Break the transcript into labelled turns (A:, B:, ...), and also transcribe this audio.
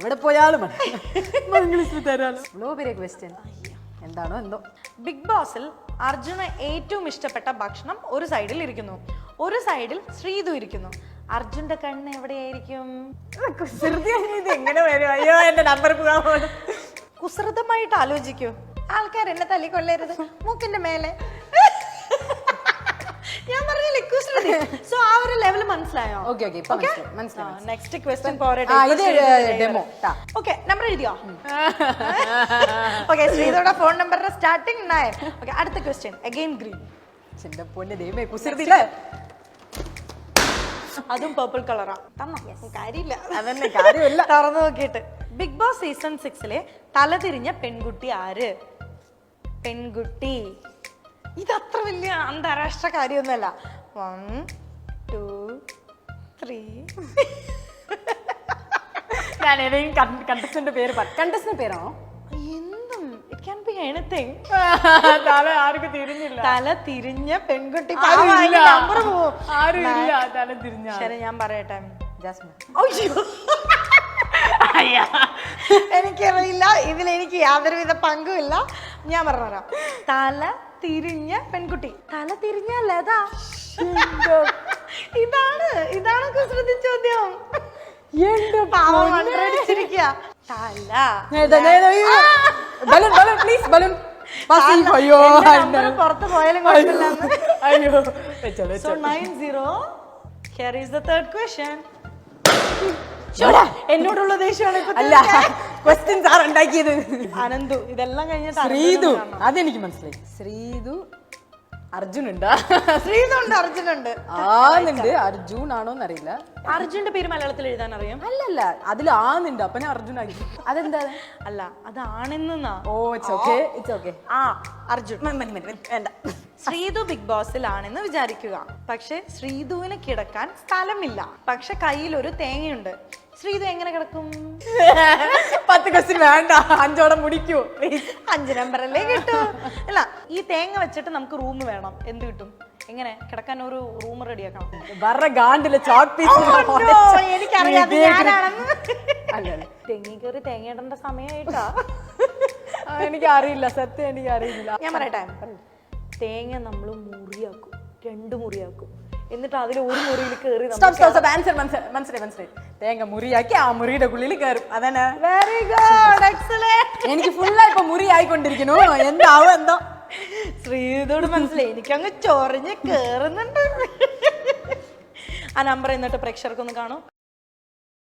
A: എവിടെ പോയാലും ഇംഗ്ലീഷിൽ തരാലോ. ക്വസ്റ്റ്യൻ എന്താണോ എന്തോ.
B: ബിഗ് ബോസിൽ അർജുന് ഏറ്റവും ഇഷ്ടപ്പെട്ട ഭക്ഷണം ഒരു സൈഡിൽ ഇരിക്കുന്നു, ഒരു സൈഡിൽ ശ്രീതു ഇരിക്കുന്നു. അർജുന്റെ കണ്ണ് എവിടെയായിരിക്കും?
A: ഇത് എങ്ങനെ വരും? അയ്യോ എന്റെ നമ്പർ പോകാൻ പോകുന്നു.
B: കുസൃതമായിട്ട് ആലോചിക്കൂ. ആൾക്കാർ എന്നെ തല്ലിക്കൊള്ളരുത്. മൂക്കിന്റെ മേലെ ഞാൻ പറഞ്ഞില്ലേ കുസൃതി. സോ ആ ഒരു ലെവൽ മനസ്സിലായോ? Next question okay. നമ്പർ എഴുതിയോ? ഓക്കെ. ശ്രീതോടെ ഫോൺ നമ്പറിന്റെ സ്റ്റാർട്ടിംഗ് 9. ഓക്കെ, അടുത്ത ക്വസ്റ്റ്യൻ അഗൈൻ ഗ്രീൻ. അതും പേർപ്പിൾ കളറാ. കാര്യമില്ല. തുറന്നു നോക്കിയിട്ട്. ബിഗ് ബോസ് സീസൺ 6 തലതിരിഞ്ഞ പെൺകുട്ടി ആര്? പെൺകുട്ടി ഇത് അത്ര വലിയ അന്താരാഷ്ട്ര കാര്യമൊന്നുമല്ല. 1 2 3.
A: ഞാൻ ഏതെങ്കിലും കണ്ടസ്റ്റന്റ് പേര് കണ്ടസ്റ്റന്റ് പേരാണോ?
B: എന്തും ഇറ്റ് ക്യാൻ ബി എനിത്തിങ്.
A: തല ആർക്കും തിരിഞ്ഞില്ല.
B: തല തിരിഞ്ഞ പെൺകുട്ടി
A: നമ്പർ പോവും. ആരും ഇല്ല തല തിരിഞ്ഞ.
B: ശരി, ഞാൻ പറയട്ടെ.
A: ജാസ്മിൻ.
B: എനിക്കറിയില്ല, ഇതിൽ എനിക്ക് യാതൊരുവിധ പങ്കുമില്ല. ഞാൻ പറഞ്ഞുതരാം. തല തിരിഞ്ഞ പെൺകുട്ടി. തല തിരിഞ്ഞല്ല, അതാ ഇതാണ് കുസൃതി ചോദ്യം. പുറത്ത് പോയാലും കുഴപ്പമില്ല. So 9-0. Here is the third question. എന്നോടുള്ള ദേഷ്യമാണ്.
A: അല്ല, ക്വസ്റ്റ്യൻസ് ആർ ഉണ്ടാക്കിയത്.
B: അനന്തു. ഇതെല്ലാം കഴിഞ്ഞിട്ട്
A: ശ്രീതു. അതെനിക്ക് മനസ്സിലായി. ശ്രീതു അർജുനുണ്ട്.
B: ശ്രീതുണ്ട്, അർജുനുണ്ട്.
A: അർജുൻ ആണോന്ന് അറിയില്ല.
B: അർജുന്റെ പേര് മലയാളത്തിൽ എഴുതാൻ അറിയാം?
A: അല്ലല്ല, അതിൽ ആന്നുണ്ട്. അപ്പൊ ഞാൻ അർജുനായി. അതെന്താ?
B: അല്ല, അത് ആണെന്നാ.
A: Oh it's okay.
B: ആ അർജുൻ വേണ്ട. ശ്രീതു ബിഗ് ബോസിലാണെന്ന് വിചാരിക്കുക. പക്ഷെ ശ്രീതുവിന് കിടക്കാൻ സ്ഥലമില്ല. പക്ഷെ കയ്യിൽ ഒരു തേങ്ങയുണ്ട്. ശ്രീതു എങ്ങനെ കിടക്കും?
A: 10 ക്വസ്റ്റ്യൻ വേണ്ട, 5ഓടെ മുടിക്കൂ.
B: 5 നമ്പറല്ലേ കിട്ടൂ. അല്ല, ഈ തേങ്ങ വെച്ചിട്ട് നമുക്ക് റൂം വേണം. എന്ത് കിട്ടും? എങ്ങനെ കിടക്കാൻ ഒരു റൂം റെഡിയാക്കണം. എനിക്കറിയാതെ തെങ്ങി കയറി തേങ്ങ ഇടേണ്ട സമയമായിട്ടാ.
A: എനിക്ക് അറിയില്ല, സത്യം എനിക്ക് അറിയില്ല.
B: ഞാൻ പറയട്ടെ. തേങ്ങ നമ്മൾ മുറിയാക്കും, 2 മുറിയാക്കും. എന്നിട്ട് അതിൽ ഒരു മുറിയിൽ കയറി
A: മനസ്സിലായി. തേങ്ങ മുറിയാക്കി ആ മുറിയുടെ ഉള്ളിൽ കയറും. അതന്നെ.
B: Very good, excellent.
A: എനിക്ക് ഫുള്ളായി ഇപ്പൊ മുറി ആയിക്കൊണ്ടിരിക്കുന്നു. എന്താവും എന്തോ.
B: ശ്രീതോട് മനസ്സിലായി. എനിക്കങ്ങ് ചൊറിഞ്ഞ് കേറുന്നുണ്ട്. ആ നമ്പർ എന്നിട്ട് പ്രേക്ഷകർക്കൊന്ന് കാണും.